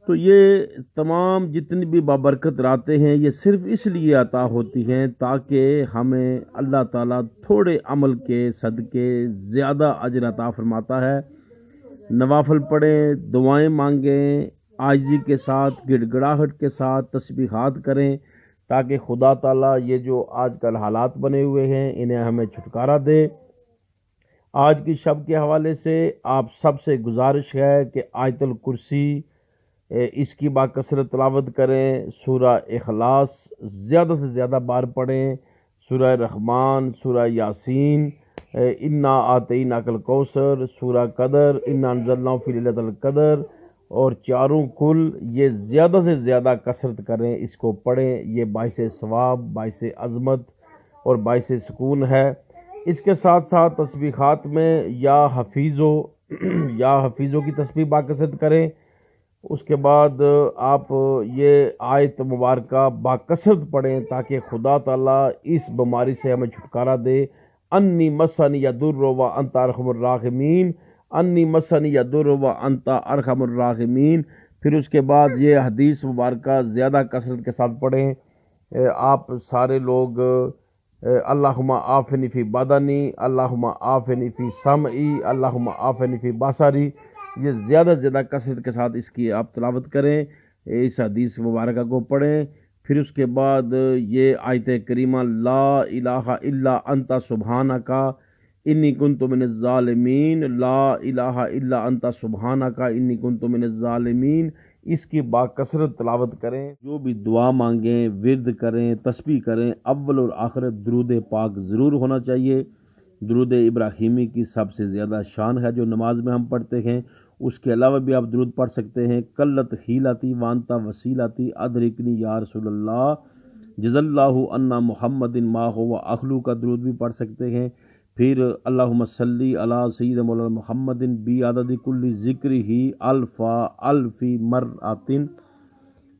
تو یہ تمام جتنی بھی بابرکت راتیں ہیں یہ صرف اس لیے عطا ہوتی ہیں تاکہ ہمیں اللہ تعالیٰ تھوڑے عمل کے صدقے زیادہ اجر عطا فرماتا ہے۔ نوافل پڑھیں، دعائیں مانگیں، عاجزی کے ساتھ، گڑ گڑاہٹ کے ساتھ تسبیحات کریں تاکہ خدا تعالیٰ یہ جو آج کل حالات بنے ہوئے ہیں انہیں ہمیں چھٹکارا دے۔ آج کی شب کے حوالے سے آپ سب سے گزارش ہے کہ آیت الکرسی اس کی باکثرت تلاوت کریں، سورہ اخلاص زیادہ سے زیادہ بار پڑھیں، سورہ رحمان، سورہ یاسین، انا آتیناک الکوثر، سورہ قدر، انا انزلناہ فی لیلۃ القدر، اور چاروں کل یہ زیادہ سے زیادہ کثرت کریں، اس کو پڑھیں۔ یہ باعث ثواب، باعث عظمت اور باعث سکون ہے۔ اس کے ساتھ ساتھ تسبیحات میں یا حفیظوں کی تسبیح باکثرت کریں۔ اس کے بعد آپ یہ آیت مبارکہ باکثرت پڑھیں تاکہ خدا تعالیٰ اس بیماری سے ہمیں چھٹکارا دے۔ انی مسنی یضر وانت ارحم الراحمین، انی مسنی یضر وانت ارحم الراحمین۔ پھر اس کے بعد یہ حدیث مبارکہ زیادہ کثرت کے ساتھ پڑھیں۔ آپ سارے لوگ اللہم عافنی فی بدنی، اللہم عافنی فی سمعی، اللہم عافنی فی بصری، یہ زیادہ سے زیادہ کثرت کے ساتھ اس کی آپ تلاوت کریں، اس حدیث مبارکہ کو پڑھیں۔ پھر اس کے بعد یہ آیت کریمہ لا الہ الا انت سبحانک انی کنت من الظالمین، لا الہ الا انت سبحانک انی کنت من الظالمین، اس کی باکثرت تلاوت کریں۔ جو بھی دعا مانگیں، ورد کریں، تسبیح کریں، اول اور آخر درود پاک ضرور ہونا چاہیے۔ درود ابراہیمی کی سب سے زیادہ شان ہے جو نماز میں ہم پڑھتے ہیں۔ اس کے علاوہ بھی آپ درود پڑھ سکتے ہیں۔ کلت حیلتی وانتا وسیلتی ادرکنی یا رسول اللہ، جز اللہ عنا محمد ما هو اخلو کا درود بھی پڑھ سکتے ہیں۔ پھر اللہم صلی علی سید مولانا محمد بعدد کل ذکر ہی الف مرۃ،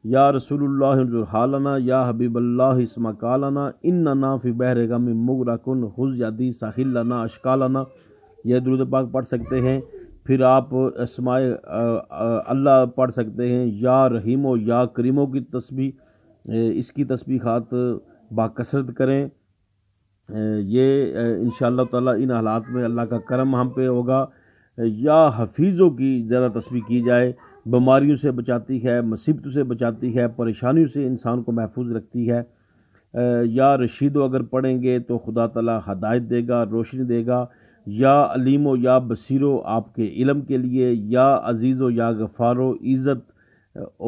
یا رسول اللہ حالنا، یا حبیب اللہ اسم کالنا، اننا فی بحر غم مغرقن خذ یدی ساحل لنا اشکالنا، یہ درود پاک پڑھ سکتے ہیں۔ پھر آپ اسماء اللہ پڑھ سکتے ہیں، یا رحیم و یا کریموں کی تسبیح، اس کی تسبیحات باکثرت کریں۔ یہ انشاءاللہ تعالیٰ ان حالات میں اللہ کا کرم ہم پہ ہوگا۔ یا حفیظوں کی زیادہ تسبیح کی جائے، بیماریوں سے بچاتی ہے، مصیبتوں سے بچاتی ہے، پریشانیوں سے انسان کو محفوظ رکھتی ہے۔ یا رشیدو اگر پڑھیں گے تو خدا تعالیٰ ہدایت دے گا، روشنی دے گا۔ یا علیم و یا بصیرو آپ کے علم کے لیے، یا عزیز و یا غفارو عزت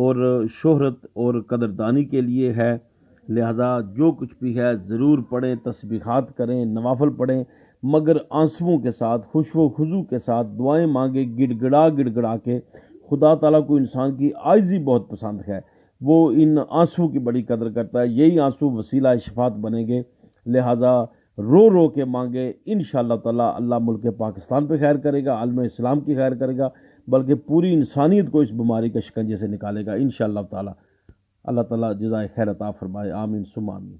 اور شہرت اور قدردانی کے لیے ہے۔ لہٰذا جو کچھ بھی ہے ضرور پڑھیں، تسبیحات کریں، نوافل پڑھیں، مگر آنسوؤں کے ساتھ، خشوع و خضوع کے ساتھ دعائیں مانگیں، گڑ گڑا کے۔ خدا تعالیٰ کو انسان کی عاجزی بہت پسند ہے، وہ ان آنسوؤں کی بڑی قدر کرتا ہے۔ یہی آنسو وسیلہ شفاعت بنیں گے، لہٰذا رو رو کے مانگے، انشاءاللہ تعالیٰ اللہ ملک پاکستان پہ خیر کرے گا، عالم اسلام کی خیر کرے گا، بلکہ پوری انسانیت کو اس بیماری کے شکنجے سے نکالے گا انشاءاللہ تعالیٰ۔ اللہ تعالیٰ جزائے خیر عطا فرمائے، آمین ثم آمین۔